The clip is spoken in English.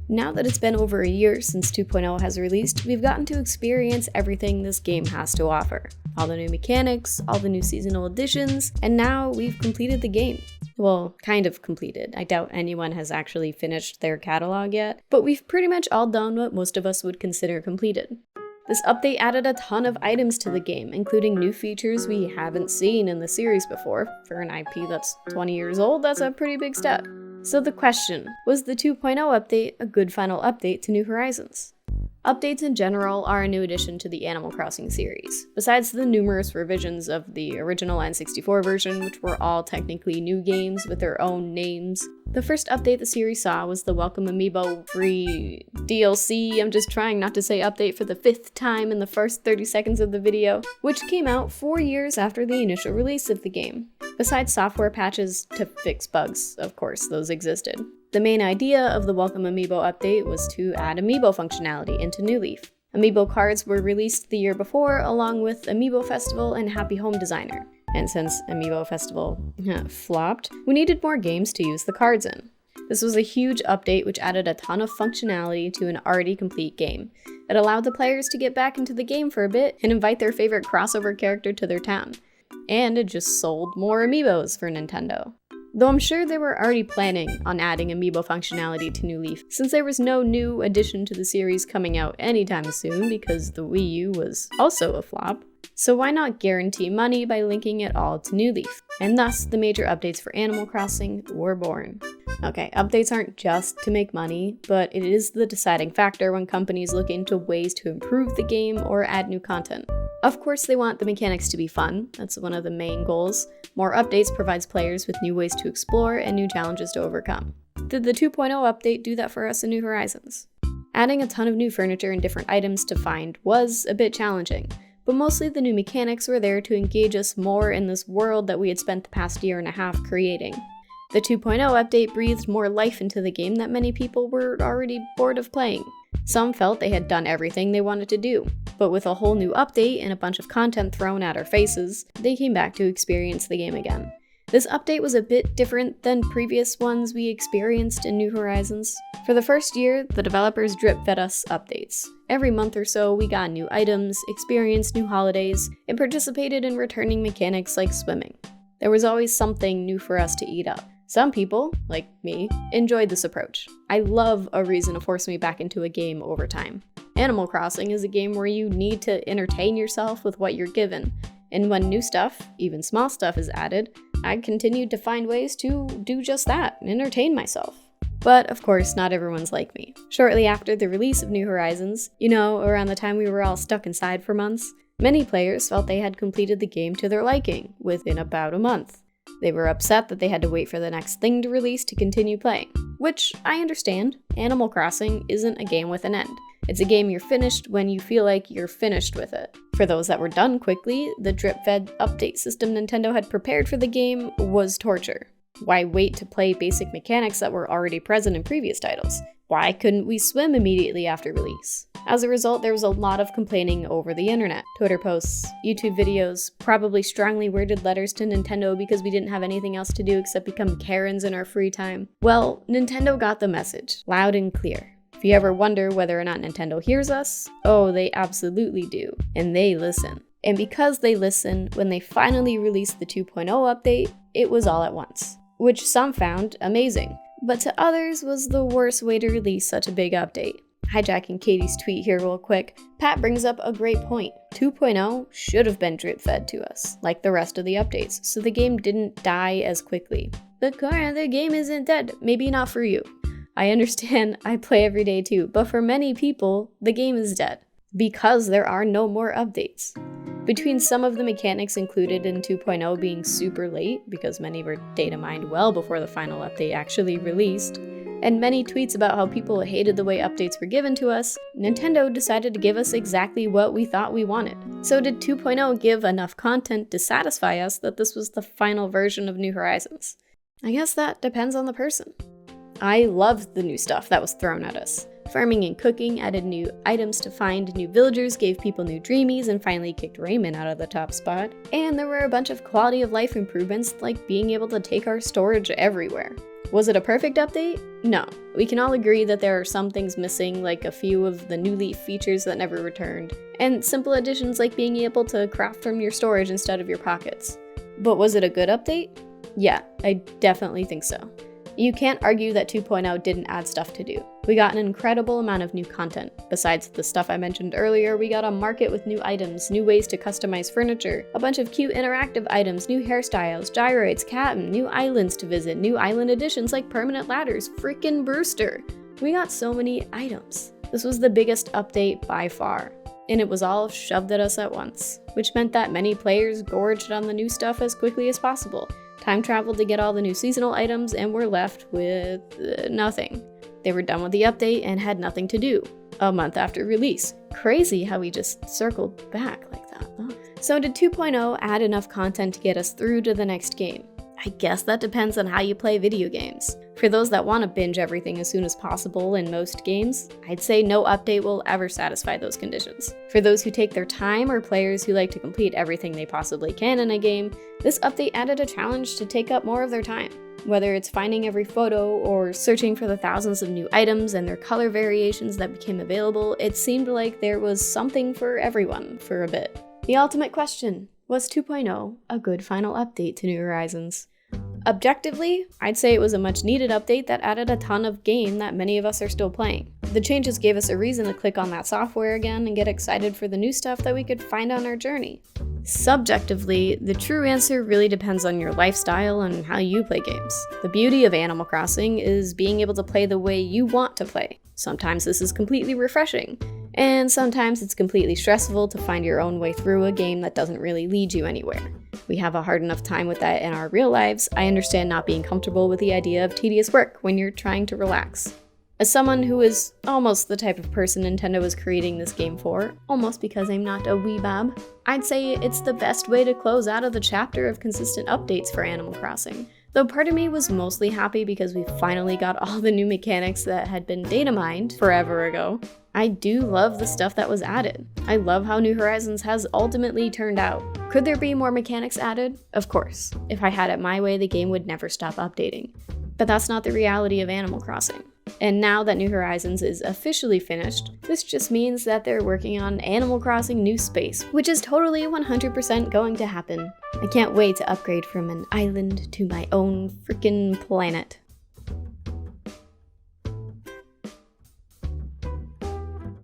Now that it's been over a year since 2.0 has released, we've gotten to experience everything this game has to offer. All the new mechanics, all the new seasonal additions, and now we've completed the game. Well, kind of completed. I doubt anyone has actually finished their catalog yet, but we've pretty much all done what most of us would consider completed. This update added a ton of items to the game, including new features we haven't seen in the series before. For an IP that's 20 years old, that's a pretty big step. So the question, was the 2.0 update a good final update to New Horizons? Updates in general are a new addition to the Animal Crossing series. Besides the numerous revisions of the original N64 version, which were all technically new games with their own names, the first update the series saw was the Welcome Amiibo free DLC, I'm just trying not to say update for the 5th time in the first 30 seconds of the video, which came out 4 years after the initial release of the game. Besides software patches to fix bugs, of course, those existed. The main idea of the Welcome Amiibo update was to add Amiibo functionality into New Leaf. Amiibo cards were released the year before, along with Amiibo Festival and Happy Home Designer. And since Amiibo Festival flopped, we needed more games to use the cards in. This was a huge update which added a ton of functionality to an already complete game. It allowed the players to get back into the game for a bit and invite their favorite crossover character to their town. And it just sold more Amiibos for Nintendo. Though I'm sure they were already planning on adding Amiibo functionality to New Leaf, since there was no new addition to the series coming out anytime soon because the Wii U was also a flop. So why not guarantee money by linking it all to New Leaf? And thus, the major updates for Animal Crossing were born. Okay, updates aren't just to make money, but it is the deciding factor when companies look into ways to improve the game or add new content. Of course, they want the mechanics to be fun. That's one of the main goals. More updates provides players with new ways to explore and new challenges to overcome. Did the 2.0 update do that for us in New Horizons? Adding a ton of new furniture and different items to find was a bit challenging, but mostly the new mechanics were there to engage us more in this world that we had spent the past year and a half creating. The 2.0 update breathed more life into the game that many people were already bored of playing. Some felt they had done everything they wanted to do, but with a whole new update and a bunch of content thrown at our faces, they came back to experience the game again. This update was a bit different than previous ones we experienced in New Horizons. For the first year, the developers drip-fed us updates. Every month or so, we got new items, experienced new holidays, and participated in returning mechanics like swimming. There was always something new for us to eat up. Some people, like me, enjoyed this approach. I love a reason to force me back into a game over time. Animal Crossing is a game where you need to entertain yourself with what you're given, and when new stuff, even small stuff, is added, I continued to find ways to do just that, and entertain myself. But of course, not everyone's like me. Shortly after the release of New Horizons, around the time we were all stuck inside for months, many players felt they had completed the game to their liking within about a month. They were upset that they had to wait for the next thing to release to continue playing, which I understand. Animal Crossing isn't a game with an end. It's a game you're finished when you feel like you're finished with it. For those that were done quickly, the drip-fed update system Nintendo had prepared for the game was torture. Why wait to play basic mechanics that were already present in previous titles? Why couldn't we swim immediately after release? As a result, there was a lot of complaining over the internet. Twitter posts, YouTube videos, probably strongly worded letters to Nintendo because we didn't have anything else to do except become Karens in our free time. Well, Nintendo got the message, loud and clear. If you ever wonder whether or not Nintendo hears us, oh, they absolutely do, and they listen. And because they listen, when they finally released the 2.0 update, it was all at once, which some found amazing, but to others was the worst way to release such a big update. Hijacking Katie's tweet here real quick, Pat brings up a great point. 2.0 should have been drip-fed to us, like the rest of the updates, so the game didn't die as quickly. But Cora, the game isn't dead. Maybe not for you. I understand, I play every day too, but for many people, the game is dead, because there are no more updates. Between some of the mechanics included in 2.0 being super late, because many were data mined well before the final update actually released, and many tweets about how people hated the way updates were given to us, Nintendo decided to give us exactly what we thought we wanted. So did 2.0 give enough content to satisfy us that this was the final version of New Horizons? I guess that depends on the person. I loved the new stuff that was thrown at us. Farming and cooking added new items to find, new villagers gave people new dreamies, and finally kicked Raymond out of the top spot. And there were a bunch of quality of life improvements like being able to take our storage everywhere. Was it a perfect update? No, we can all agree that there are some things missing, like a few of the new Leaf features that never returned, and simple additions like being able to craft from your storage instead of your pockets. But was it a good update? Yeah, I definitely think so. You can't argue that 2.0 didn't add stuff to do. We got an incredible amount of new content. Besides the stuff I mentioned earlier, we got a market with new items, new ways to customize furniture, a bunch of cute interactive items, new hairstyles, gyroids, captain, new islands to visit, new island additions like permanent ladders, frickin' Brewster. We got so many items. This was the biggest update by far. And it was all shoved at us at once, which meant that many players gorged on the new stuff as quickly as possible. Time traveled to get all the new seasonal items and were left with nothing. They were done with the update and had nothing to do a month after release. Crazy how we just circled back like that. Oh. So did 2.0 add enough content to get us through to the next game? I guess that depends on how you play video games. For those that want to binge everything as soon as possible in most games, I'd say no update will ever satisfy those conditions. For those who take their time or players who like to complete everything they possibly can in a game, this update added a challenge to take up more of their time. Whether it's finding every photo or searching for the thousands of new items and their color variations that became available, it seemed like there was something for everyone for a bit. The ultimate question: was 2.0 a good final update to New Horizons? Objectively, I'd say it was a much needed update that added a ton of game that many of us are still playing. The changes gave us a reason to click on that software again and get excited for the new stuff that we could find on our journey. Subjectively, the true answer really depends on your lifestyle and how you play games. The beauty of Animal Crossing is being able to play the way you want to play. Sometimes this is completely refreshing, and sometimes it's completely stressful to find your own way through a game that doesn't really lead you anywhere. We have a hard enough time with that in our real lives. I understand not being comfortable with the idea of tedious work when you're trying to relax. As someone who is almost the type of person Nintendo is creating this game for, almost because I'm not a weebab, I'd say it's the best way to close out of the chapter of consistent updates for Animal Crossing. Though part of me was mostly happy because we finally got all the new mechanics that had been data mined forever ago. I do love the stuff that was added. I love how New Horizons has ultimately turned out. Could there be more mechanics added? Of course. If I had it my way, the game would never stop updating. But that's not the reality of Animal Crossing. And now that New Horizons is officially finished, this just means that they're working on Animal Crossing New Space, which is totally 100% going to happen. I can't wait to upgrade from an island to my own freaking planet.